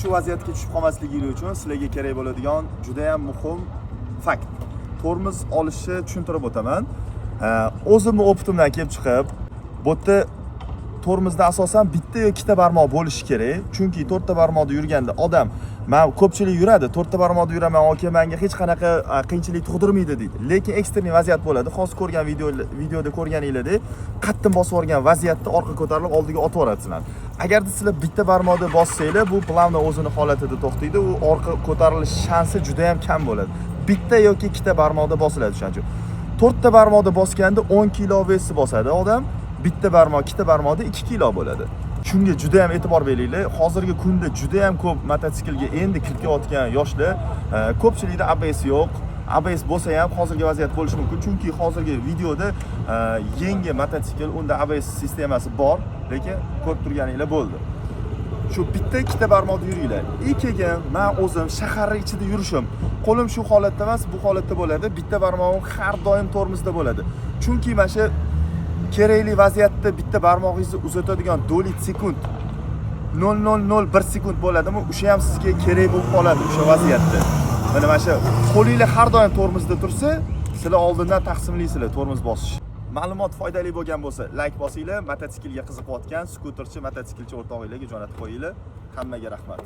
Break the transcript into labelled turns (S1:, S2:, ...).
S1: shu vaziyatga tushib qolmasligingiz uchun sizlarga kerak bo'ladigan juda ham muhim fakt. Tormoz olishni tushuntirib o'taman. O'zimning opitimdan kelib chiqib, bu yerda tormozda asosan bitta yoki ikkita barmoq bo'lishi kerak. Chunki 4 ta barmoqda yurganda odam, men ko'pchilik yuradi, 4 ta barmoqda yuraman, oke, menga hech qanaqa qiyinchilik tug'dirmaydi deydi. Lekin ekstrem vaziyat bo'ladi. Hozir ko'rgan videoda ko'rganinglardek, qattiq bosib olgan vaziyatda orqa ko'tarilib oldiga otib yuborasizlar. Agarda sizlar bitta barmoqda bossanglar, bu plavno o'zini holatida to'xtaydi, u orqa ko'tarilish shansi juda ham kam bo'ladi. Bitta yoki ikkita barmoqda bosiladi shuning uchun. 4 ta barmoqda bosganda 10 kilo vesi bosadi odam. Bitta barmoq, ikkita barmoqda 2 kilo bo'ladi. Shunga juda ham e'tibor beringlar. Hozirgi kunda juda ham ko'p mototsiklga endi kirib kelayotgan yoshlar, ko'pchilikda ABS yo'q. ABS bo'lsa ham hozirgi vaziyat bo'lishi mumkin. Chunki hozirgi videoda yangi mototsikl, unda ABS sistemasi bor, lekin ko'rib turganinglar bo'ldi. Shu bitta ikkita barmoqda yuringlar. Keyin men o'zim shaharning ichida yurishim, qo'lim shu holatda emas, bu holatda bo'ladi. Bitta barmog'im har doim tormozda bo'ladi. Chunki mana shu kerakli vaziyatda bitta barmog'ingizni uzatadigan dolit sekund 0.001 sekund bo'ladimi? O'sha ham sizga kerak bo'lib qoladi o'sha vaziyatda. Mana shu qo'lingizlar har doim tormozda tursa, sizlar oldindan taqsimlaysizlar tormoz bosish. Ma'lumot foydali bo'lgan bo'lsa, like bosinglar, mototsiklga qiziqayotgan skuterchi, mototsiklchi o'rtog'inglarga jo'natib qo'yinglar. Hammaga rahmat.